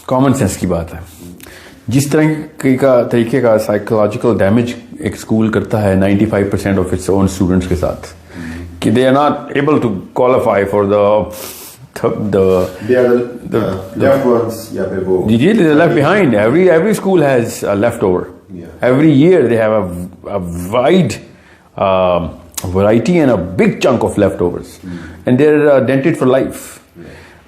Common sense کی بات ہے. جس طریقے کا سائیکولوجیکل ڈیمیج ایک اسکول کرتا ہے 95% آف اٹس اون اسٹوڈنٹس کے ساتھ, کہ they are not able to qualify for left behind. Every school has a leftover. Every year they have a wide variety and a big chunk of leftovers, and they're dented for life.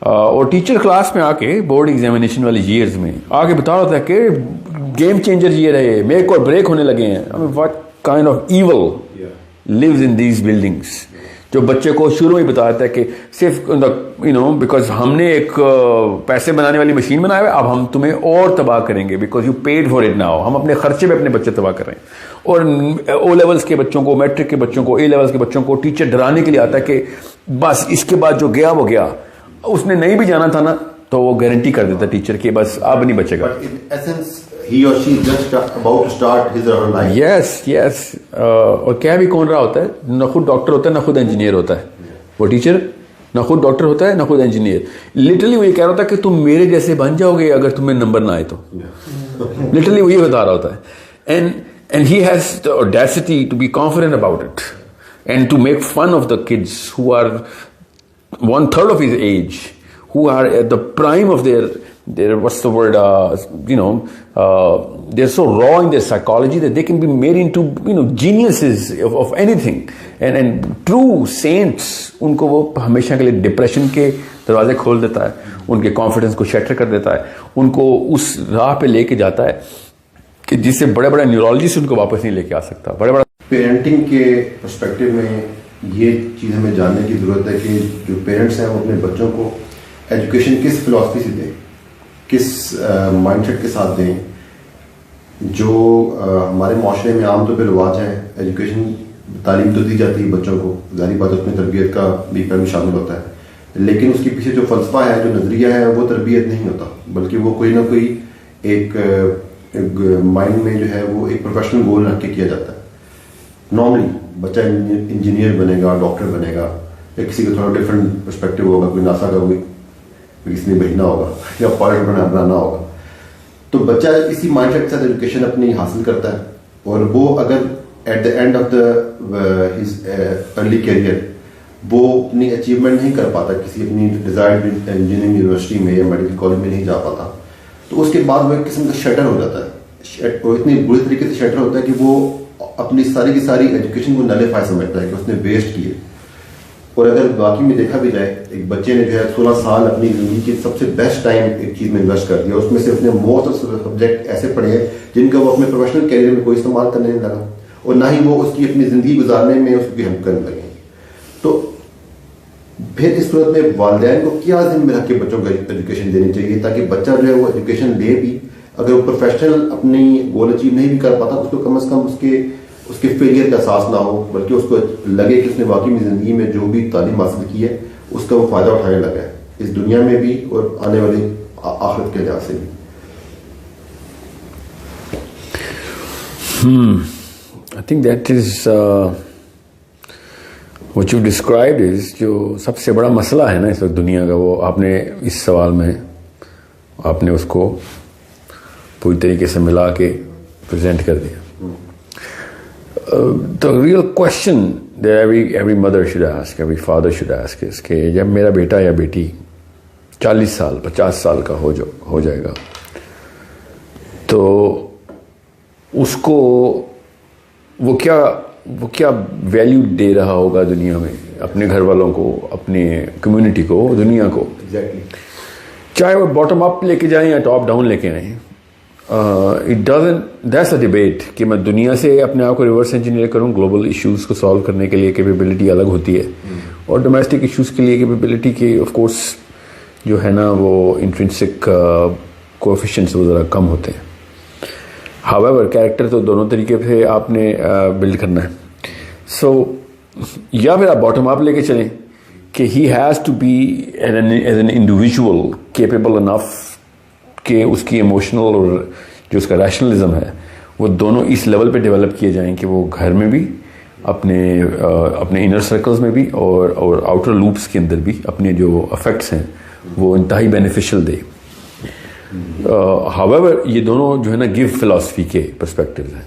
اور teacher class میں آ کے board examination والی years میں آ کے بتا رہا تھا کہ گیم چینجر یہ رہے, میک اور بریک ہونے لگے ہیں. what kind of evil lives in these buildings, جو بچے کو شروع ہی بتاتا ہے کہ صرف بیکاز ہم نے ایک پیسے بنانے والی مشین بنایا ہے, اب ہم تمہیں اور تباہ کریں گے because you paid for it now. ہم اپنے خرچے پہ اپنے بچے تباہ کر رہے ہیں. اور او لیولس کے بچوں کو, میٹرک کے بچوں کو, اے لیولس کے بچوں کو ٹیچر ڈرانے کے لیے آتا ہے کہ بس اس کے بعد جو گیا وہ گیا. اس نے نہیں بھی جانا تھا نا تو وہ گارنٹی کر دیتا ٹیچر کہ بس اب نہیں بچے گا. یس. اور کیا بھی کون رہا ہوتا ہے, نہ خود ڈاکٹر ہوتا ہے نہ خود انجینئر ہوتا ہے وہ ٹیچر, نہ خود ڈاکٹر ہوتا ہے نہ خود انجینئر. لٹرلی وہ یہ کہہ رہا ہوتا ہے کہ تم میرے جیسے بن جاؤ گے اگر تمہیں نمبر نہ آئے تو. لٹرلی وہ یہ بتا رہا ہوتا ہے. And he has the audacity to be confident about it and to make fun of the kids who are 1/3 of his age, who are at the prime of their what's the word, they're so raw in their psychology that they can be made into geniuses of anything, and true saints. unko wo hamesha ke liye depression ke darwaze khol deta hai, unke confidence ko shatter kar deta hai, unko us راہ پہ لے کے جاتا ہے کہ جس سے بڑے بڑے نیورولوجسٹ ان کو واپس نہیں لے کے آ سکتا. بڑے بڑے پیرنٹنگ کے پرسپیکٹو میں یہ چیز ہمیں جاننے کی ضرورت ہے کہ جو پیرنٹس ہیں وہ اپنے بچوں کو ایجوکیشن کس فلاسفی سے دیں, کس مائنڈ سیٹ کے ساتھ دیں. جو ہمارے معاشرے میں عام طور پہ رواج ہے, ایجوکیشن تعلیم تو دی جاتی ہے بچوں کو, ظاہری بات اس میں تربیت کا بھی پہلو شامل ہوتا ہے, لیکن اس کے پیچھے جو فلسفہ ہے, جو نظریہ ہے, وہ تربیت نہیں ہوتا, بلکہ وہ کوئی نہ کوئی ایک مائنڈ میں جو ہے وہ ایک پروفیشنل گول رکھ کے کیا جاتا ہے. نارملی بچہ انجینئر بنے گا, ڈاکٹر بنے گا, یا کسی کا تھوڑا ڈفرینٹ پرسپیکٹو ہوگا, کوئی ناسا کا کوئی کسی نے بھیجنا ہوگا یا پائلٹ بنانا ہوگا. تو بچہ اسی مائنڈ سیٹ کے ساتھ ایجوکیشن اپنی حاصل کرتا ہے, اور وہ اگر at the end of the his early career وہ اپنی اچیومنٹ نہیں کر پاتا, کسی اپنی ڈیزائرڈ انجینئرنگ یونیورسٹی میں یا میڈیکل کالج میں نہیں جا پاتا, تو اس کے بعد وہ ایک قسم کا شٹر ہو جاتا ہے. وہ اتنی بری طریقے سے شٹر ہوتا ہے کہ وہ اپنی ساری کی ساری ایجوکیشن کو نلیفائی سمجھتا ہے کہ اس نے ویسٹ کیے. اور اگر واقعی میں دیکھا بھی جائے, ایک بچے نے جو ہے 16 سال اپنی زندگی کے سب سے بیسٹ ٹائم ایک چیز میں انویسٹ کر دیا, اس میں سے اس نے موسٹ آف سبجیکٹ ایسے پڑھے ہیں جن کا وہ اپنے پروفیشنل کیریئر میں کوئی استعمال کرنے نہیں لگا, اور نہ ہی وہ اس کی اپنی زندگی گزارنے میں اس کی ہیلپ کرنے لگے. تو پھر اس صورت میں والدین کو کیا ذمہ میں رکھ کے بچوں کو ایجوکیشن دینی چاہیے, تاکہ بچہ جو ہے وہ ایجوکیشن لے بھی, اگر وہ پروفیشنل اپنی گول اچیو نہیں بھی کر پاتا, اس کو کم از کم اس کے فیلئر کا احساس نہ ہو, بلکہ اس کو لگے کہ اس نے واقعی میں زندگی میں جو بھی تعلیم حاصل کی ہے اس کا وہ فائدہ اٹھانے لگا ہے, اس دنیا میں بھی اور آنے والی آخرت کے لحاظ سے بھی. I think that is what you described is جو سب سے بڑا مسئلہ ہے نا اس وقت دنیا کا, وہ آپ نے اس سوال میں آپ نے اس کو پوری طریقے سے ملا کے پریزنٹ کر دیا. The real question that every mother should ask, every father should ask is کہ جب میرا بیٹا یا بیٹی 40 سال 50 سال کا ہو جائے گا تو اس کو وہ کیا ویلیو دے رہا ہوگا دنیا میں, اپنے گھر والوں کو, اپنے کمیونٹی کو, دنیا کو. چاہے وہ باٹم اپ لے کے جائیں یا ٹاپ ڈاؤن لے کے آئیں. That's a debate کہ میں دنیا سے اپنے آپ کو ریورس انجینئر کروں, گلوبل ایشوز کو سالو کرنے کے لیے کیپیبلٹی الگ ہوتی ہے, اور ڈومیسٹک ایشوز کے لیے کیپیبلٹی کی آف کورس جو ہے نا وہ انٹرنسک کوفیشنٹس وہ ذرا کم ہوتے ہیں. However, کیریکٹر تو دونوں طریقے سے آپ نے بلڈ کرنا ہے. سو یا پھر آپ باٹم اپ لے کے چلیں کہ he has to be as an individual capable enough کہ اس کی ایموشنل اور جو اس کا ریشنلزم ہے وہ دونوں اس لیول پہ ڈیولپ کیے جائیں کہ وہ گھر میں بھی, اپنے انر سرکلز میں بھی, اور آؤٹر لوپس کے اندر بھی اپنے جو افیکٹس ہیں وہ انتہائی بینیفیشل دے. however یہ دونوں جو ہے نا گیو فلاسفی کے پرسپیکٹیوز ہیں,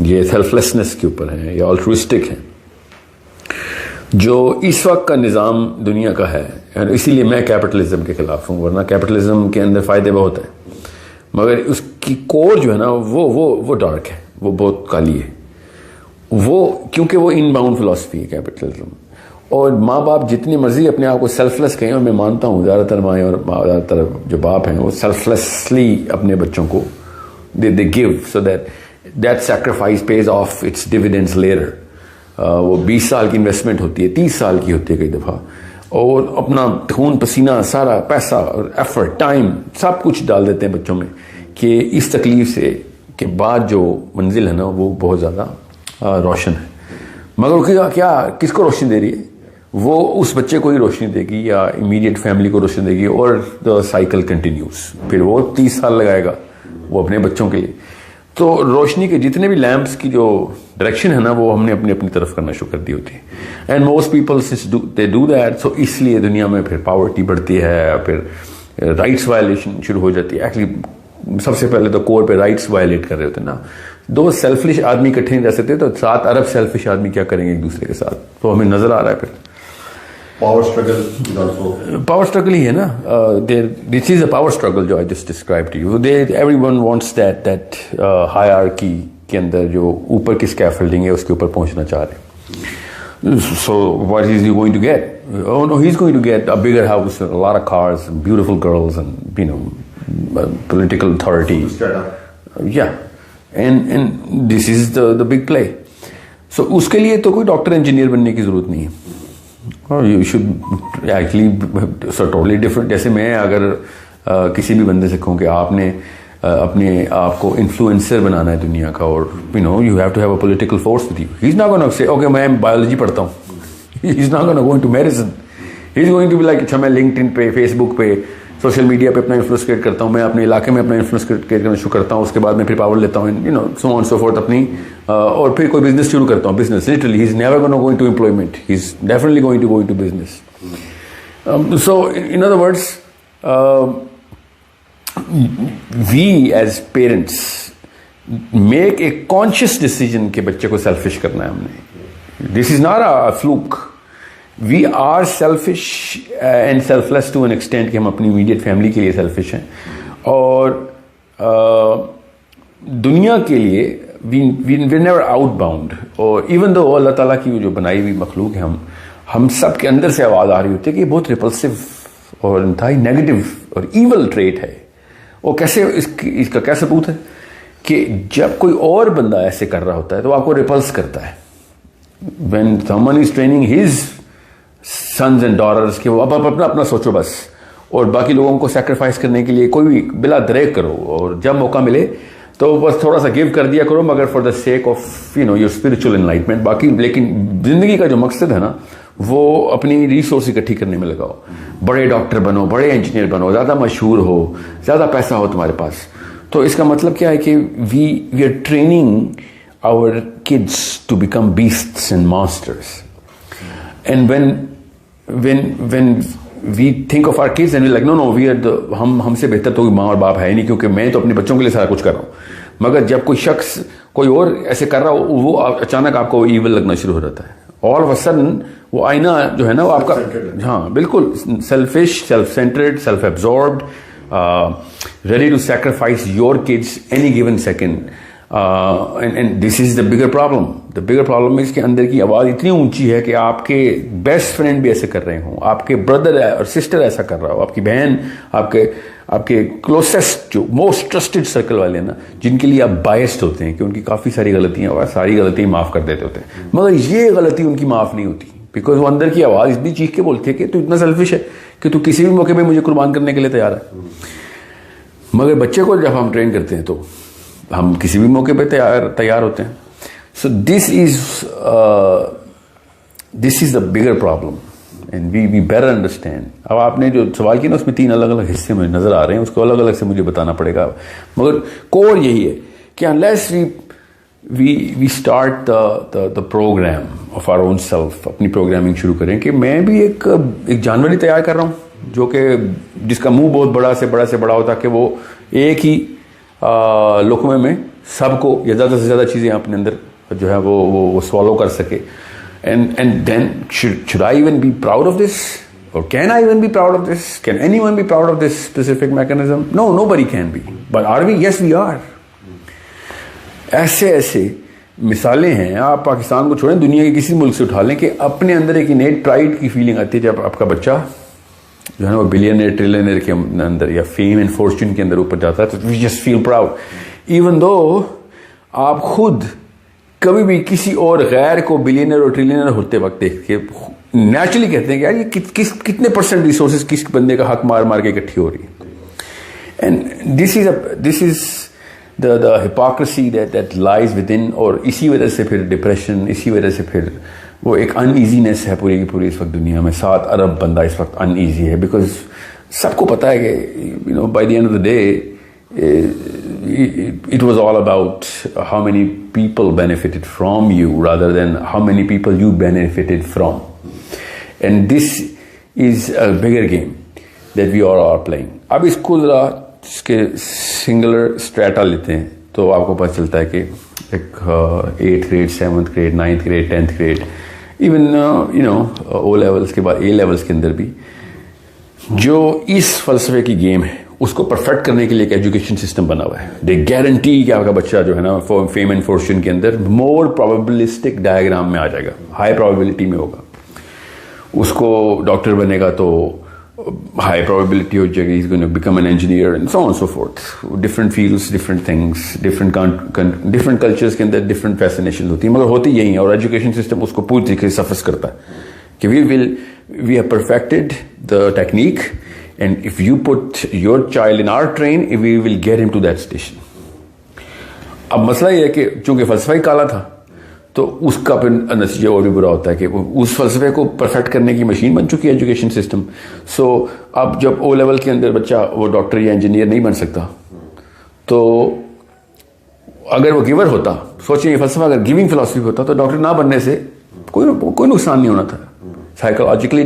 یہ سیلف لیسنس کے اوپر ہیں یا الٹروسٹک ہیں, جو اس وقت کا نظام دنیا کا ہے. اسی لیے میں کیپٹلزم کے خلاف ہوں, ورنہ کیپٹلزم کے اندر فائدے بہت ہیں, مگر اس کی کور جو ہے نا وہ ڈارک ہے, وہ بہت کالی ہے, وہ کیونکہ وہ ان باؤنڈ فلاسفی ہے کیپٹلزم. اور ماں باپ جتنی مرضی اپنے آپ کو سیلف لیس کہیں, اور میں مانتا ہوں زیادہ تر مائیں اور زیادہ تر جو باپ ہیں وہ سیلف لیسلی اپنے بچوں کو دے give so that sacrifice pays off its dividends later. وہ 20 سال کی انویسٹمنٹ ہوتی ہے, 30 سال کی ہوتی ہے کئی دفعہ, اور اپنا خون پسینہ سارا پیسہ اور ایفرٹ ٹائم سب کچھ ڈال دیتے ہیں بچوں میں, کہ اس تکلیف سے کے بعد جو منزل ہے نا وہ بہت زیادہ روشن ہے. مگر کیا کس کو روشنی دے رہی ہے؟ وہ اس بچے کو ہی روشنی دے گی یا امیڈیٹ فیملی کو روشنی دے گی, اور دا سائیکل کنٹینیوز. پھر وہ 30 سال لگائے گا وہ اپنے بچوں کے لیے. تو روشنی کے جتنے بھی لیمپس کی جو ڈائریکشن ہے نا وہ ہم نے اپنی طرف کرنا شروع کر دی ہوتی ہے. And most people they do that. So اس لیے دنیا میں پھر پاورٹی بڑھتی ہے, پھر رائٹس وائلیشن شروع ہو جاتی ہے. ایکچولی سب سے پہلے تو کور پہ رائٹس وائلیٹ کر رہے ہوتے ہیں نا. 2 سیلفش آدمی اکٹھے نہیں رہ سکتے, تو 7 ارب سیلفش آدمی کیا کریں گے ایک دوسرے کے ساتھ. تو ہمیں نظر آ رہا ہے پھر پاور اسٹرگل ہی ہے نا. دس از اے پاور اسٹرگل جو I just describe to you. Everyone wants that hierarchy کے اندر جو اوپر کی اسکیفولڈنگ ہے اس کے اوپر پہنچنا چاہ رہے ہیں. So what is you going to get? Oh no, he's going to get a bigger house, a lot of cars, beautiful girls, and political authority. Yeah, and this is the big play. So اس کے لیے تو کوئی doctor engineer بننے کی ضرورت نہیں ہے. You should actually so totally different. جیسے میں اگر کسی بھی بندے سے کہوں کہ آپ نے اپنے آپ کو انفلوئنسر بنانا ہے دنیا کا, اور you have to have a political force with you. He's not going to say, okay, میں biology پڑھتا ہوں. He's not going to go into medicine. He's going to be like, اچھا میں LinkedIn پہ, Facebook پہ, سوشل میڈیا پہ اپنا influence create کرتا ہوں, میں اپنے علاقے میں اپنا انفلوئنس کریٹ کرنا شروع کرتا ہوں, اس کے بعد میں پھر پاور لیتا ہوں, so on so forth اپنی, اور پھر کوئی بزنس شروع کرتا ہوں. Business literally he's never going to go into employment. He's definitely going to go into business. So in other words, we as parents make a conscious decision کہ بچے کو سیلفش کرنا ہے ہم نے. This is not a fluke. We are selfish and selfless to an extent کہ ہم اپنی immediate family کے لیے selfish ہیں, اور دنیا کے لیے we're never outbound. اور even though اللہ تعالیٰ کی جو بنائی ہوئی مخلوق ہے, ہم سب کے اندر سے آواز آ رہی ہوتی ہے کہ یہ بہت repulsive اور انتہائی نیگیٹو اور ایول ٹریٹ ہے. اور کیسے اس کا کیا ثبوت ہے کہ جب کوئی اور بندہ ایسے کر رہا ہوتا ہے تو آپ کو ریپلس کرتا ہے. when someone is training his sons and daughters کہ وہ اب اپنا سوچو بس, اور باقی لوگوں کو سیکریفائس کرنے کے لیے کوئی بھی بلا دریک کرو, اور جب موقع ملے تو بس تھوڑا سا گیو کر دیا کرو, مگر for the sake of your spiritual enlightenment. باقی لیکن زندگی کا جو مقصد ہے نا وہ اپنی ریسورس اکٹھی کرنے میں لگاؤ. بڑے ڈاکٹر بنو, بڑے انجینئر بنو, زیادہ مشہور ہو, زیادہ پیسہ ہو تمہارے پاس. تو اس کا مطلب کیا ہے کہ we are training our kids to become beasts and monsters. And when we think of our kids and we're like, no, we are ہم سے بہتر تو کوئی ماں اور باپ ہے ہی نہیں, کیونکہ میں تو اپنے بچوں کے لیے سارا کچھ کر رہا ہوں. مگر جب کوئی شخص کوئی اور ایسے کر رہا ہو, وہ اچانک آپ کو ایول لگنا شروع ہو جاتا ہے. all of a sudden وہ آئینہ جو ہے نا وہ آپ کا, ہاں بالکل selfish, self centred, self absorbed, ready to sacrifice your kids any given second. And this is the bigger problem. The bigger problem is کہ اندر کی آواز اتنی اونچی ہے کہ آپ کے بیسٹ فرینڈ بھی ایسے کر رہے ہوں, آپ کے بردر اور سسٹر ایسا کر رہا ہو, آپ کی بہن, آپ کے کلوسسٹ جو موسٹ ٹرسٹڈ سرکل والے ہیں نا, جن کے لیے آپ بائسڈ ہوتے ہیں کہ ان کی کافی ساری غلطیاں اور ساری غلطیاں معاف کر دیتے ہوتے ہیں, مگر یہ غلطی ان کی معاف نہیں ہوتی, بیکاز وہ اندر کی آواز اتنی چیخ کے بولتی ہے کہ تو اتنا سیلفش ہے کہ تو کسی بھی موقع پہ مجھے قربان کرنے کے لیے تیار ہے. مگر بچے کو جب ہم ٹرین کرتے ہیں تو ہم کسی بھی موقع پہ تیار ہوتے ہیں. So this is the bigger problem and we better understand. اب آپ نے جو سوال کیا نا اس میں 3 الگ الگ حصے میں نظر آ رہے ہیں, اس کو الگ الگ سے مجھے بتانا پڑے گا, مگر کور یہی ہے کہ unless we start the program of our own self, اپنی پروگرامنگ شروع کریں کہ میں بھی ایک جانور ہی تیار کر رہا ہوں, جو کہ جس کا منہ بہت بڑا سے بڑا ہوتا کہ وہ ایک ہی لقمے میں سب کو یا زیادہ سے زیادہ چیزیں اپنے اندر جو ہے وہ سوالو کر سکے. And then should I even be proud of this? Or can I even be proud of this? Can anyone be proud of this specific mechanism? No, nobody can be. But are we? Yes, we are. ایسے مثالیں ہیں. آپ پاکستان کو چھوڑیں, دنیا کے کسی ملک سے اٹھا لیں کہ اپنے اندر ایک انیٹ پرائڈ کی فیلنگ آتی ہے جب آپ کا بچہ جو ہے نا وہ بلینئر ٹریلینئر کے اندر یا فیم اینڈ فارچون کے اندر اوپر جاتا ہے, تو we just feel proud even though آپ خود کبھی بھی کسی اور غیر کو بلینئر اور ٹریلینئر ہوتے وقت دیکھ کے نیچرلی کہتے ہیں کہ یار یہ کتنے پرسنٹ ریسورسز کس بندے کا حق مار کے اکٹھی ہو رہی ہے. And this is the hypocrisy that lies within, اور اسی وجہ سے پھر ڈپریشن, اسی وجہ سے پھر وہ ایک ان ایزینس ہے پوری کی پوری اس وقت دنیا میں. 7 ارب بندہ اس وقت ان ایزی ہے بیکاز سب کو پتا ہے کہ by the end of the day it was all about how many people benefited from you rather than how many people you benefited from. And this is a bigger game that we all are playing. اب اس کو ذرا اس کے singular strata لیتے ہیں تو آپ کو پتہ چلتا ہے کہ ایک 8th grade 7th grade 9th grade 10th grade even O levels کے بعد اے لیولس کے اندر بھی جو اس فلسفے کی گیم ہے اس کو پرفیکٹ کرنے کے لیے ایک ایجوکیشن سسٹم بنا ہوا ہے. دے گارنٹی کہ آپ کا بچہ جو ہے نا فیم اینڈ فارچون کے اندر مور پروبیبلسٹک ڈائیگرام میں آ جائے گا, ہائی پروبیبلٹی میں ہوگا. اس کو ڈاکٹر بنے گا تو ہائی پروبیبلٹی ہو جائے گی is going to become an engineer and so on so forth. Different fields, different things, different cultures کے اندر ڈفرنٹ فیسنیشن ہوتی ہیں, مگر ہوتی یہی ہیں. اور ایجوکیشن سسٹم اس کو پوری طریقے سے سفس کرتا ہے کہ we have perfected the technique and if you put your child in our train we will get him to that station. اب مسئلہ یہ ہے کہ چونکہ فلسفہ ہی کالا تھا تو اس کا پھر نتیجہ اور بھی برا ہوتا ہے کہ اس فلسفے کو پرفیکٹ کرنے کی مشین بن چکی ہے ایجوکیشن سسٹم. سو اب جب او لیول کے اندر بچہ وہ ڈاکٹر یا انجینئر نہیں بن سکتا تو اگر وہ گیور ہوتا, سوچیں یہ فلسفہ اگر گیونگ فلسفی ہوتا تو ڈاکٹر نہ بننے سے کوئی نقصان نہیں ہونا تھا. Psychologically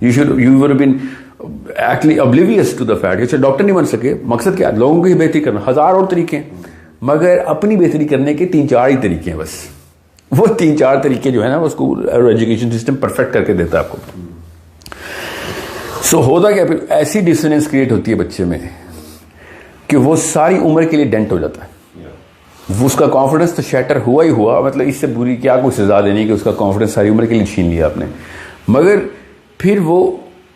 you would have been actually oblivious to the fact کہ ڈاکٹر نہیں بن سکے. مقصد کیا, لوگوں کی بہتری کرنا, 1000 اور طریقے ہیں مگر اپنی بہتری کرنے کے 3-4 ہی طریقے ہیں بس. وہ 3-4 طریقے جو ہے نا وہ اسکول اور ایجوکیشن سسٹم پرفیکٹ کر کے دیتا ہے آپ کو. سو ہوتا کیا پھر ایسی ڈسوننس کریٹ ہوتی ہے بچے میں کہ وہ ساری عمر کے لیے ڈینٹ ہو جاتا ہے. اس کا کانفیڈنس تو شیٹر ہوا ہی ہوا, مطلب اس سے بری کیا کوئی سزا دینی کہ اس کا کانفیڈنس ساری عمر کے لیے چھین لیا آپ نے. مگر پھر وہ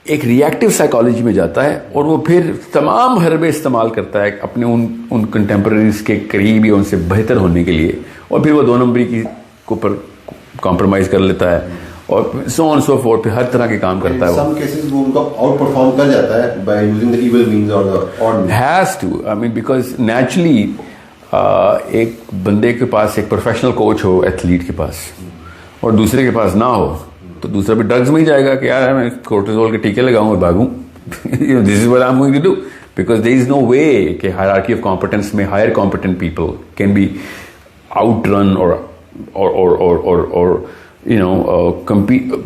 ایک ریئیکٹیو سائیکالوجی میں جاتا ہے اور وہ پھر تمام حربے استعمال کرتا ہے اپنے ان کنٹمپریریز کے قریب یا ان سے بہتر ہونے کے لیے, اور پھر وہ 2 نمبری کے اوپر کمپرومائز کر لیتا ہے اور سو آن سو فورتھ پہ ہر طرح کے کام کرتا ہے. سم کیسز وہ ان کو آؤٹ پرفارم کر جاتا ہے by using the evil means اور the odd has to, I mean because naturally ایک بندے کے پاس ایک پروفیشنل کوچ ہو ایتھلیٹ کے پاس اور دوسرے کے پاس نہ ہو تو دوسرا بھی ڈرگز میں ہی جائے گا کہ یار میں کورٹیزول کے ٹیکے لگاؤں اور بھاگوں. This is what I am going to do because there is no way کہ ہائرارکی آف کمپیٹنس میں higher competent people can be out run اور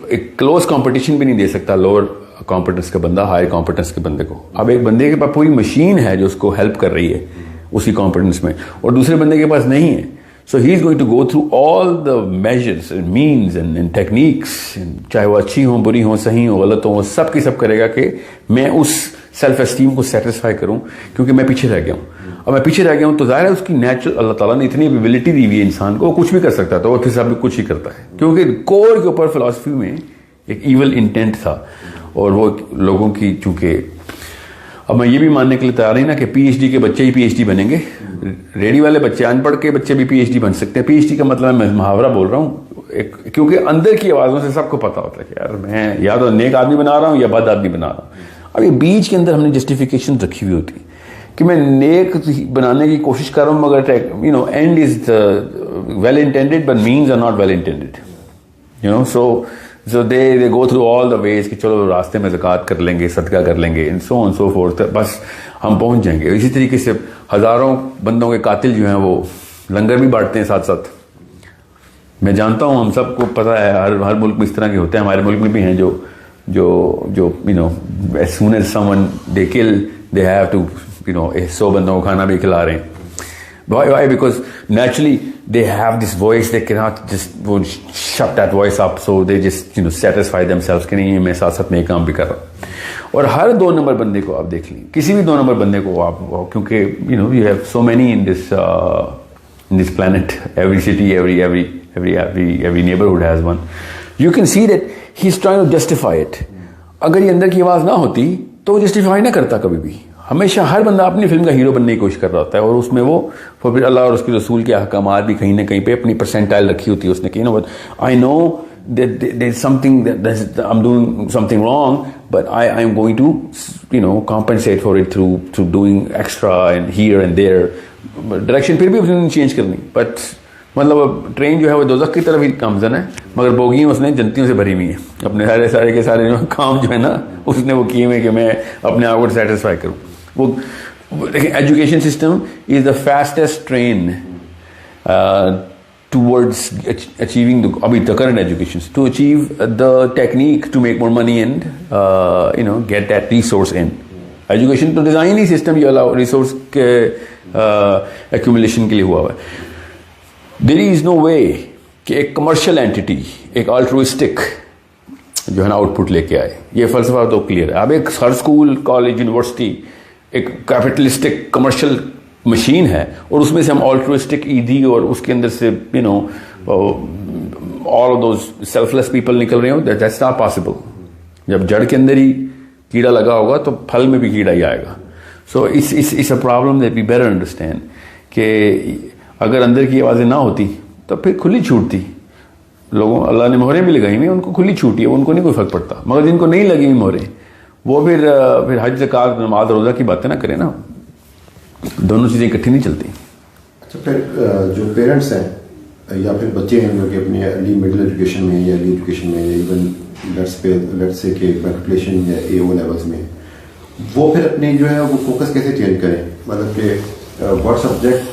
ایک کلوز کمپٹیشن بھی نہیں دے سکتا لوور کمپیٹنس کا بندہ ہائر کمپیٹنس کے بندے کو. اب ایک بندے کے پاس پوری مشین ہے جو اس کو ہیلپ کر رہی ہے اسی کمپیٹنس میں, اور دوسرے بندے کے پاس نہیں ہے. So he is going to go through all the measures and means and techniques, چاہے وہ اچھی ہوں, بری ہوں, صحیح ہوں, غلط ہوں, سب کی سب کرے گا کہ میں اس سیلف اسٹیم کو سیٹسفائی کروں کیونکہ میں پیچھے رہ گیا ہوں. اور میں پیچھے رہ گیا ہوں تو ظاہر ہے اس کی نیچرل اللہ تعالیٰ نے اتنی ایبیلٹی دی ہوئی ہے انسان کو, وہ کچھ بھی کر سکتا ہے تو وہ پھر سب کچھ ہی کرتا ہے کیونکہ کور کے اوپر فلسفی میں ایک ایول انٹینٹ تھا. اور وہ لوگوں کی چونکہ اب میں یہ بھی ماننے کے لیے تیار نہیں نا کہ پی ایچ ڈی کے بچے ہی پی ایچ ڈی بنیں گے. ریڈی والے بچے, ان پڑھ کے بچے بھی پی ایچ ڈی بن سکتے ہیں. پی ایچ ڈی کا مطلب میں محاورہ بول رہا ہوں کیونکہ اندر کی آوازوں سے سب کو پتا ہوتا ہے کہ یار میں یا تو نیک آدمی بنا رہا ہوں یا بد آدمی بنا رہا ہوں. اب یہ بیچ کے اندر ہم نے جسٹیفیکیشن رکھی ہوئی ہوتی کہ میں نیک بنانے کی کوشش کر رہا ہوں مگر end is well intended but means are not well intended. So they go through all the ways کہ چلو راستے میں زکوٰۃ کر لیں گے, صدقہ کر لیں گے, and so on so forth, بس ہم پہنچ جائیں گے. اسی طریقے سے ہزاروں بندوں کے قاتل جو ہیں وہ لنگر بھی بانٹتے ہیں ساتھ ساتھ. میں جانتا ہوں, ہم سب کو پتہ ہے, ہر ملک میں اس طرح کے ہوتے ہیں. ہمارے ملک میں بھی ہیں جو جو as soon as someone they kill they have to 100 بندوں کو کھانا بھی کھلا رہے ہیں. Why? Because naturally they have this voice, they cannot just shut that voice up, so they just satisfy themselves کہ نہیں میں ساتھ ساتھ میں کام بھی کر رہا ہوں. اور ہر 2 نمبر بندے کو آپ دیکھ لیں, کسی بھی 2 نمبر بندے کو آپ, کیونکہ you have so many in this planet, every city, every neighborhood has one. You can see that he's trying to justify it. اگر یہ اندر کی آواز نہ ہوتی تو وہ جسٹیفائی نہ کرتا کبھی بھی. ہمیشہ ہر بندہ اپنی فلم کا ہیرو بننے کی کوشش کر رہا ہوتا ہے, اور اس میں وہ پھر اللہ اور اس کے رسول کے احکامات بھی کہیں نہ کہیں پہ اپنی پرسینٹائل رکھی ہوتی ہے اس نے کہ I know that there's something that I'm doing something wrong, but I'm going to compensate for it through doing extra and here and there. Direction پھر بھی اس نے چینج کرنی, بٹ مطلب ٹرین جو ہے وہ دوزخ کی طرف ہی گامزن ہے, مگر بوگیاں اس نے جنتیوں سے بھری ہوئی ہیں. اپنے سارے کے سارے کام جو ہے نا اس نے وہ کیے ہوئے کہ میں اپنے آپ کو سیٹسفائی کروں. وہ دیکھیں education system is the fastest train towards achieving the current education, to achieve the technique to make more money and get that resource in. Education تو design ہی system یہ allow resource کے accumulation کے لیے ہوا ہے. There is no way کہ ایک commercial entity, ایک altruistic جو ہے نا آؤٹ پٹ لے کے آئے. یہ فلسفہ تو کلیئر ہے. اب ایک ہر اسکول, کالج, یونیورسٹی ایک کیپٹلسٹک کمرشل مشین ہے, اور اس میں سے ہم آلٹروسٹک ایدھی اور اس کے اندر سے all of those selfless people نکل رہے ہوں. That's not possible. جب جڑ کے اندر ہی کیڑا لگا ہوگا تو پھل میں بھی کیڑا ہی آئے گا. So it's a problem that we better understand کہ اگر اندر کی آوازیں نہ ہوتی تو پھر کھلی چھوٹتی. لوگوں اللہ نے مہریں بھی لگائی ہوئی, ان کو کھلی چھوٹی ہے, ان کو نہیں کوئی فرق پڑتا. مگر جن کو نہیں لگی ہوئی مہریں وہ پھر حج زکات نماز روزہ کی باتیں نہ کریں نا, دونوں چیزیں اکٹھی نہیں چلتی. اچھا, پھر جو پیرنٹس ہیں یا پھر بچے ہیں جو کہ اپنی ارلی مڈل ایجوکیشن میں یا ارلی ایجوکیشن میں یا ایون لیٹس سے کہ میٹریکولیشن یا اے او لیولس میں, وہ پھر اپنی جو ہے وہ فوکس کیسے چینج کریں؟ مطلب کہ what subject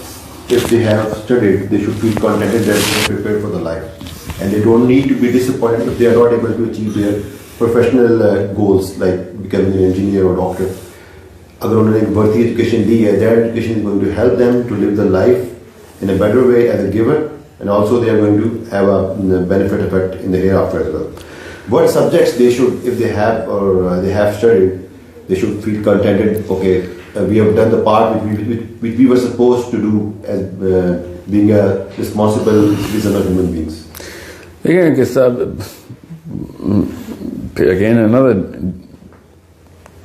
if they have studied they should feel contented that they are prepared for the life and they don't need to be disappointed if they are not able to achieve their professional goals like becoming an engineer or doctor. اگر انہوں نے ایک worthy education لی ہے, that education is going to help them to live their life in a better way as a giver, and also they are going to have a benefit effect in the hereafter as well. What subjects they should, if they have or they have studied, they should feel contented, okay, we have done the part which we were supposed to do as being a responsible citizen of human beings. Again, again another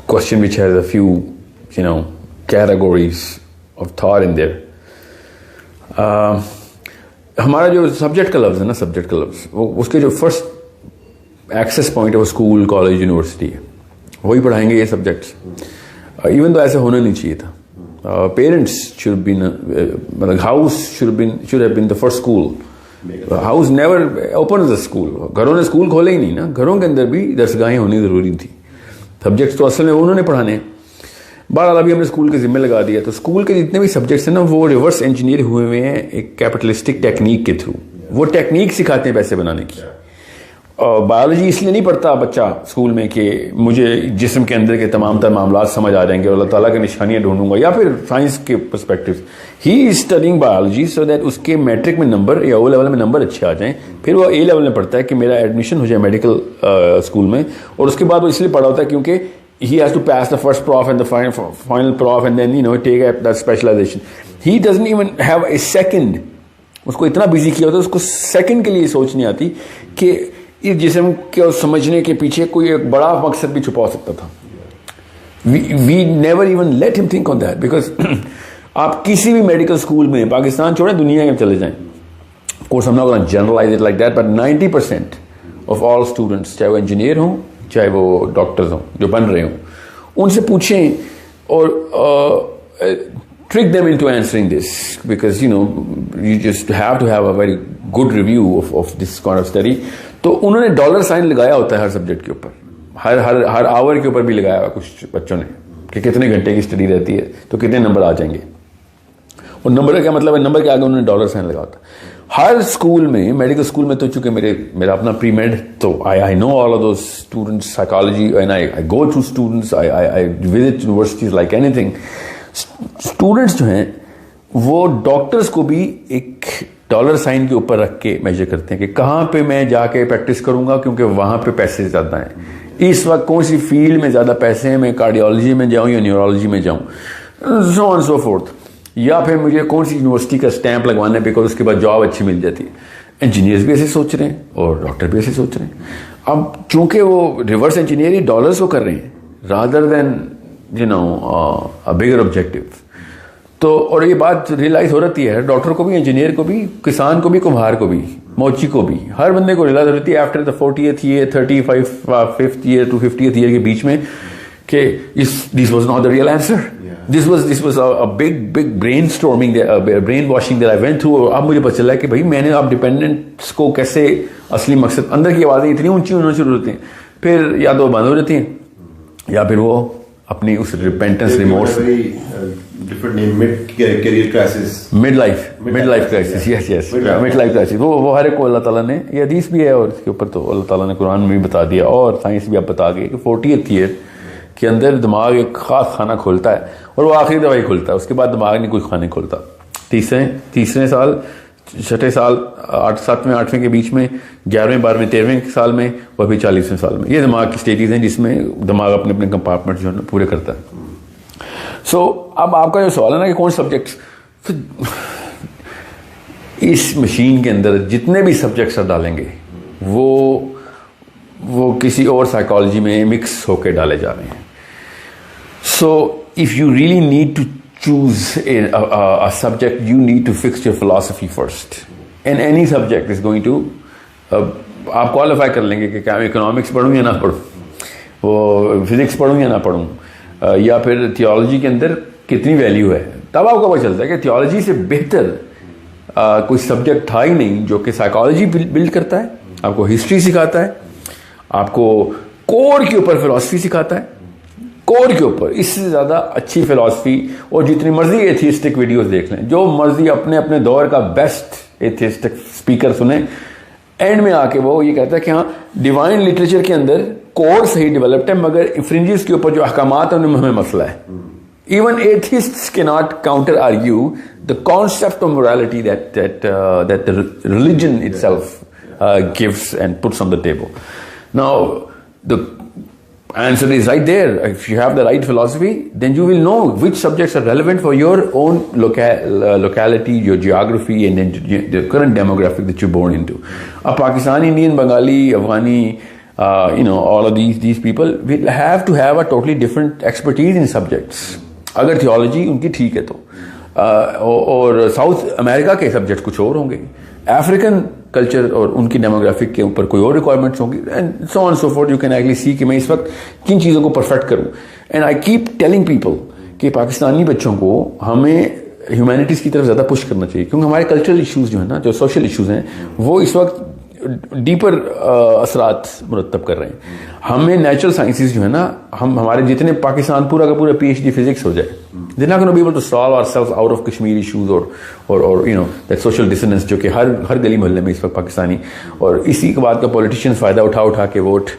question which has a few categories of thought in there. ہمارا جو subject کا لفظ ہے نا, subject کا لفظ, وہ اس کے جو فرسٹ ایکسیس پوائنٹ ہے وہ اسکول, کالج, یونیورسٹی ہے, وہی پڑھائیں گے یہ سبجیکٹس. ایون تو ایسا ہونا نہیں چاہیے تھا. پیرنٹس should be مطلب house should have been the first school. House never opened as a school. گھروں نے اسکول کھولے ہی نہیں نا, گھروں کے اندر بھی درسگاہیں ہونی ضروری تھی. سبجیکٹس تو اصل میں انہوں نے پڑھانے. بہرحال ابھی ہم نے اسکول کے ذمہ لگا دیا, تو اسکول کے جتنے بھی سبجیکٹس ہیں نا وہ ریورس انجینئر ہوئے ہوئے ہیں ایک کیپٹلسٹک ٹیکنیک کے تھرو. وہ ٹیکنیک سکھاتے ہیں پیسے بنانے کی. بایولوجی اس لیے نہیں پڑھتا بچہ اسکول میں کہ مجھے جسم کے اندر کے تمام تر معاملات سمجھ آ جائیں گے اور اللہ تعالیٰ کی نشانیاں ڈھونڈوں گا, یا پھر سائنس کے perspective. He is studying biology so that اس کے میٹرک میں نمبر یا او لیول میں نمبر اچھے آ جائیں. پھر وہ اے لیول میں پڑھتا ہے کہ میرا ایڈمیشن ہو جائے میڈیکل اسکول میں, اور اس کے بعد وہ اس لیے پڑھا ہوتا ہے کیونکہ he has to pass the first prof and the final prof and then take up that specialization. He doesn't even have a second. اس کو اتنا بزی کیا ہوتا ہے, اس کو سیکنڈ کے لیے سوچ نہیں آتی کہ اس جسم کے سمجھنے کے پیچھے کوئی ایک بڑا مقصد بھی چھپا سکتا تھا. We never even let him think on that because آپ کسی بھی میڈیکل اسکول میں, پاکستان چھوڑیں دنیا میں چلے جائیں, of course I'm not going to generalize it like that, but 90% of all students, چاہے وہ انجینئر ہوں چاہے وہ ڈاکٹرز ہوں جو بن رہے ہوں, ان سے پوچھیں اور trick them into answering this because you just have to have a very good review of this kind of study. تو انہوں نے ڈالر سائن لگایا ہوتا ہے ہر سبجیکٹ کے اوپر, ہر آور کے اوپر بھی لگایا ہوا کچھ بچوں نے کہ کتنے گھنٹے کی اسٹڈی رہتی ہے تو کتنے نمبر آ جائیں گے. اور نمبر کا کیا مطلب ہے, نمبر کے آگے انہوں نے ڈالر سائن لگا ہوتا ہے. ہر اسکول میں, میڈیکل اسکول میں تو چونکہ میرا اپنا پری میڈ, تو I know all of those students, psychology, and I go to students, I visit universities like anything. Students جو ہیں وہ ڈاکٹرس کو بھی ایک ڈالر سائن کے اوپر رکھ کے میجر کرتے ہیں کہ کہاں پہ میں جا کے پریکٹس کروں گا کیونکہ وہاں پہ پیسے زیادہ ہیں, اس وقت کون سی فیلڈ میں زیادہ پیسے ہیں, میں کارڈیالوجی میں جاؤں یا نیورولوجی میں جاؤں, سو آن سو فورتھ, یا پھر مجھے کون سی یونیورسٹی کا اسٹیمپ لگوانا ہے بیکاز اس کے بعد جاب اچھی مل جاتی ہے. انجینئرز بھی ایسے سوچ رہے ہیں اور ڈاکٹر بھی ایسے سوچ رہے ہیں. اب چونکہ وہ ریورس انجینئرنگ ڈالرس کو کر رہے ہیں رادر دین بگر آبجیکٹو, تو اور یہ بات ریئلائز ہو رہتی ہے ڈاکٹر کو بھی, انجینئر کو بھی, کسان کو بھی, کمہار کو بھی, موچی کو بھی, ہر بندے کو ریئلائز ہو رہتی ہے after the 40th year, 35th year to 50th year کے بیچ میں کہ this was not the real answer. This was a big brainstorming, brainwashing that I went through. اور اب مجھے پتہ چلا کہ بھائی میں نے اب ڈپینڈنٹس کو کیسے اصلی مقصد, اندر کی آوازیں اتنی اونچی ہونا شروع ہوتی ہیں, پھر یا تو بند ہو جاتی ہیں یا پھر وہ اپنی اس repentance remorse, mid life crisis, yes mid life crisis, وہ ہر ایک کو اللہ تعالیٰ نے, یہ حدیث بھی ہے اور اس کے اوپر تو اللہ تعالیٰ نے قرآن میں بھی بتا دیا اور سائنس بھی اب بتا گئی کہ 40th year کے اندر دماغ ایک خاص خانہ کھولتا ہے اور وہ آخری دوائی کھولتا ہے, اس کے بعد دماغ نہیں کوئی خانہ کھولتا. تیسرے سال, چھٹے سال, 7ویں 8ویں کے بیچ میں, 11ویں 12ویں 13ویں سال میں, اور پھر 40ویں سال میں, یہ دماغ کی اسٹیجز ہیں جس میں دماغ اپنے اپنے کمپارٹمنٹ جو ہے نا پورے کرتا ہے. سو اب آپ کا جو سوال ہے نا کہ کون سبجیکٹس, اس مشین کے اندر جتنے بھی سبجیکٹس ڈالیں گے وہ کسی اور سائیکالوجی میں مکس ہو کے ڈالے جا رہے ہیں. So if you really need to choose a subject, you need to fix your philosophy first. And any subject is going to آپ qualify کر لیں گے کہ کیا میں اکنامکس پڑھوں یا نہ پڑھوں, وہ فزکس پڑھوں یا نہ پڑھوں, یا پھر تھیولوجی کے اندر کتنی ویلیو ہے. تب آپ کو پتہ چلتا ہے کہ تھیولوجی سے بہتر کوئی سبجیکٹ تھا ہی نہیں جو کہ سائیکالوجی بلڈ کرتا ہے, آپ کو ہسٹری سکھاتا ہے, آپ کو کور کے اوپر فلاسفی سکھاتا ہے, کور کے اوپر. اس سے زیادہ اچھی فلاسفی, اور جتنی مرضی ایتھیسٹک ویڈیوز دیکھ لیں, جو مرضی اپنے دور کا بیسٹ ایتھیسٹک اسپیکر سنیں, اینڈ میں آ کے وہ یہ کہتا ہے کہ ہاں ڈیوائن لٹریچر کے اندر کور صحیح ڈیولپڈ ہے مگر فرنجز کے اوپر جو احکامات ہیں ان میں ہمیں مسئلہ ہے. ایون ایتھیسٹس کی not counter argue the concept of morality that the religion itself gives and puts on the table. Now the answer is right there. If you have the right philosophy, then you will know which subjects are relevant for your own locality, your geography, and then the current demographic that you're born into. Pakistani, Indian, Bengali, Afghani, all of these people will have to have a totally different expertise in subjects. اگر theology ان کی ٹھیک ہے تو, اور south امریکہ کے subject کچھ اور ہوں گے, افریقن کلچر اور ان کی ڈیموگرافک کے اوپر کوئی اور ریکوائرمنٹس ہوں گی, and so on so fourth. You can actually see کہ میں اس وقت کن چیزوں کو پرفیکٹ کروں. And I keep telling people کہ پاکستانی بچوں کو ہمیں ہیومینٹیز کی طرف زیادہ پش کرنا چاہیے, کیونکہ ہمارے کلچرل ایشوز جو ہیں نا, جو سوشل ایشوز ہیں, وہ اس وقت ڈیپر اثرات مرتب کر رہے ہیں. ہمیں نیچرل سائنسز جو ہے نا, ہمارے جتنے پاکستان پورا کا پورا PhD فزکس ہو جائے, they're not going to be able to solve ourselves out of Kashmir issues or that social dissonance جو کہ ہر گلی محلے میں اس وقت پاکستانی, اور اسی کے بعد کا پولیٹیشینز فائدہ اٹھا کے ووٹ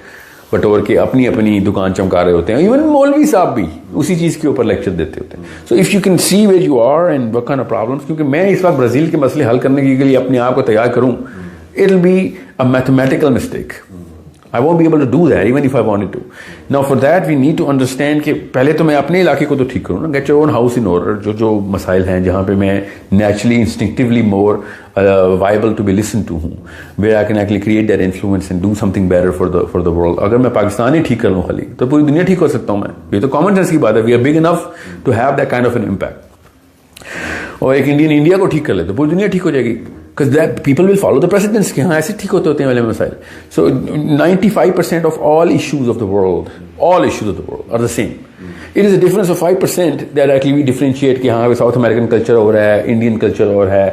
بٹور کے اپنی دکان چمکا رہے ہوتے ہیں. ایون مولوی صاحب بھی اسی چیز کے اوپر لیکچر دیتے ہوتے ہیں. So if you can see where you are and what kind of problems, کیونکہ میں اس وقت برازیل کے مسئلے حل کرنے کے لیے اپنے آپ کو تیار کروں, it'll be a mathematical mistake. I won't be able to do that even if I wanted to. Now for that we need to understand کہ پہلے تو میں اپنے علاقے کو تو ٹھیک کروں نا, get your own house in order. جو مسائل ہیں جہاں پہ میں naturally instinctively more viable to be listened to ہوں, where I can actually create that influence and do something better for the world. اگر میں پاکستان ہی ٹھیک کر لوں خالی تو پوری دنیا ٹھیک ہو سکتا ہوں میں. یہ تو common sense کی بات ہے. We are big enough to have that kind of an impact. اور ایک انڈیا کو ٹھیک کر لے تو پوری دنیا ٹھیک ہو جائے گی, because that people will follow the precedents کہ ہاں ایسے ٹھیک ہوتے ہیں والے مسائل. So 95% of all issues of the world are the same. It is a difference of 5% that actually we differentiate کہ ہاں ساؤتھ امریکن کلچر اور ہے, انڈین کلچر اور ہے,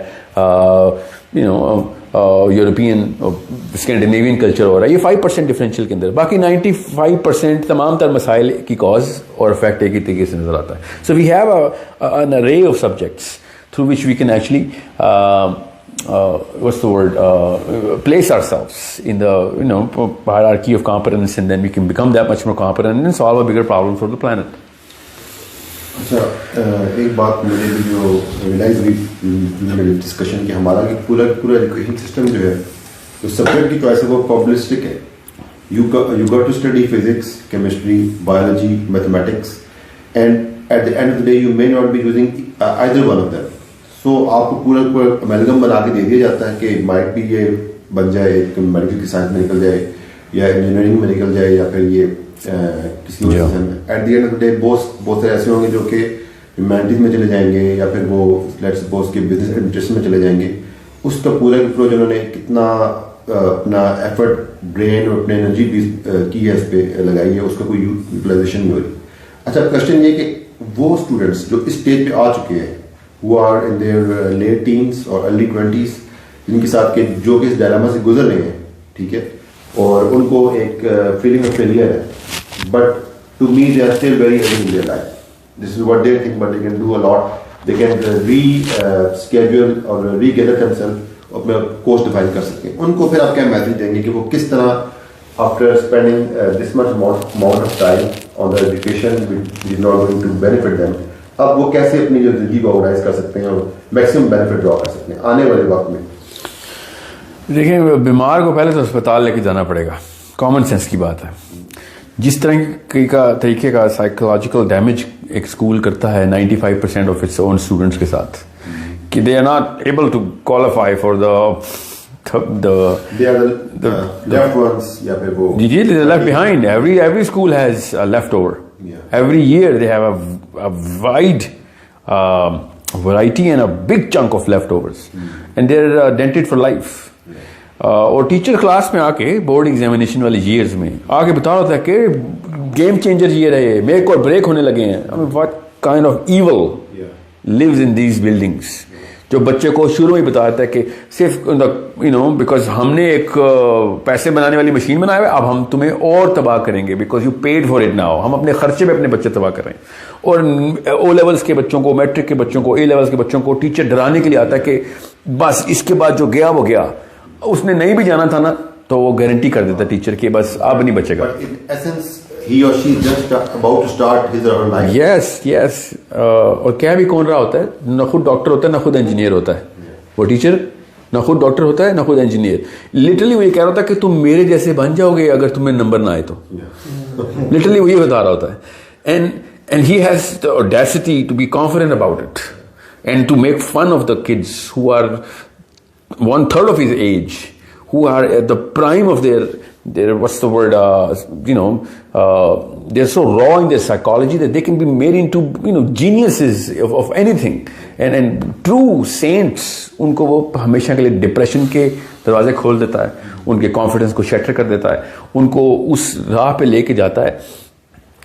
یورپین اسکینڈینیوین کلچر اور ہے. یہ 5% ڈفرینشیل کے اندر, باقی 95% تمام تر مسائل کی کاز اور افیکٹ ایک ہی طریقے سے نظر آتا ہے. So we have an array of subjects through which we can actually what's the word, place ourselves in the hierarchy of competence, and then we can become that much more competent and solve a bigger problem for the planet. اچھا ایک بات مجھے بھی جو realise ہوئی discussion کہ ہمارا پورا ایجوکیشن سسٹم جو ہے جو سبجیکٹ کی چوائس ہے وہ پرابلسٹک ہے. You got to study physics, chemistry, biology, mathematics, and at the end of the day you may not be using either one of them. So آپ کو پورا امیلگم بنا کے دے دیا جاتا ہے کہ مائٹ بھی یہ بن جائے, میڈیکل کی سائنس میں نکل جائے یا انجینئرنگ میں نکل جائے یا پھر یہ کسی اور چیز میں. At the end of the day بہت سارے ایسے ہوں گے جو کہ ہیومینٹیز میں چلے جائیں گے یا پھر وہ لیٹس سپوز کہ بزنس ایڈمنسٹریشن میں چلے جائیں گے. اس کا پورا اپروچ انہوں نے کتنا اپنا ایفرٹ, برین اور اپنے انرجی بھی کی ہے اس پہ لگائی ہے, اس کا کوئی یوٹیلائزیشن نہیں ہو رہی. اچھا کوشچن یہ کہ وہ اسٹوڈنٹس جو اس اسٹیج پہ آ چکے ہیں who are in their late teens or early 20s, جن کے ساتھ کہ جو کہ اس ڈائلاما سے گزر رہے ہیں, ٹھیک ہے, اور ان کو ایک فیلنگ آف فیلئر ہے, but to me they are still very early in their life. This is what they think, but they can do a lot. They can reschedule اور ری گیدر دیم سیلف, اپنا course define کر سکتے ہیں. ان کو پھر آپ کیا message دیں گے کہ وہ کس طرح after spending this much amount of time on the education which is not going to benefit them, اب وہ کیسے اپنی جو زندگی کو آرگنائز کر سکتے ہیں اور میکسیمم بینیفٹ ڈرا کر سکتے ہیں آنے والے وقت میں. دیکھیں, بیمار کو پہلے تو اسپتال لے کے جانا پڑے گا, کامن سینس کی بات ہے. جس طریقے کا سائیکولوجیکل ڈیمیج ایک اسکول کرتا ہے 95% آف اٹس اون اسٹوڈنٹس کے ساتھ, کہ they are not able to qualify for جی left behind. Every school has left over. Every year they have a wide variety and a big chunk of leftovers, and they're dented for life. اور teacher class میں آ کے board examination والے years میں آ کے بتا رہا تھا کہ گیم چینجر ایئر ہے, میک اور بریک ہونے لگے ہیں. What kind of evil lives in these buildings, جو بچے کو شروع ہی بتا دیتا ہے کہ صرف بیکاز ہم نے ایک پیسے بنانے والی مشین بنایا ہے, اب ہم تمہیں اور تباہ کریں گے because you paid for it now. ہم اپنے خرچے پہ اپنے بچے تباہ کر رہے ہیں. اور او لیولس کے بچوں کو, میٹرک کے بچوں کو, اے لیولس کے بچوں کو ٹیچر ڈرانے کے لیے آتا ہے کہ بس اس کے بعد جو گیا وہ گیا. اس نے نہیں بھی جانا تھا نا تو وہ گارنٹی کر دیتا ٹیچر کہ بس اب نہیں بچے گا. he or she just about to start his or her life. Yes. اور کیا بھی کون رہا ہوتا ہے, نہ خود ڈاکٹر ہوتا ہے نہ خود انجینئر ہوتا ہے. وہ ٹیچر نہ خود ڈاکٹر ہوتا ہے نہ خود انجینئر. لٹرلی وہ یہ کہہ رہا ہوتا ہے کہ تم میرے جیسے بن جاؤ گے اگر تمہیں نمبر نہ آئے تو. لٹرلی وہ یہ بتا رہا ہوتا ہے. And he has the audacity to be confident about it and to make fun of the kids who are 1/3 of his age, who are at the prime of their what's the word, they're so raw in their psychology that they can be made into geniuses of anything, and true saints. ان کو وہ ہمیشہ کے لیے depression کے دروازے کھول دیتا ہے, ان کے کانفیڈنس کو شیٹر کر دیتا ہے, ان کو اس راہ پہ لے کے جاتا ہے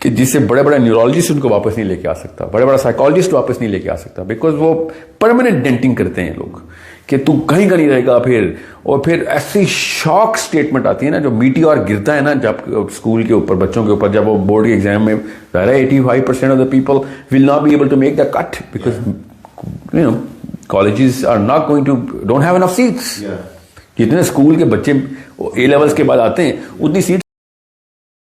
کہ جس سے بڑے بڑے نیورولوجسٹ ان کو واپس نہیں لے کے آ سکتا, بڑے بڑا سائیکالوجسٹ واپس نہیں لے کے آ سکتا, بیکاز وہ پرماننٹ ڈینٹنگ کرتے ہیں لوگ کہ تو کہیں کا نہیں رہے گا. اور پھر ایسی شاک سٹیٹمنٹ آتی ہے نا, جو میٹیور گرتا ہے نا جب اسکول کے اوپر بچوں کے اوپر, جب وہ بورڈ کے ایگزام میں 85% of the people will not be able to make the cut because colleges are not going to don't have enough seats. جتنے اسکول کے بچے اے لیولس کے بعد آتے ہیں اتنی سیٹس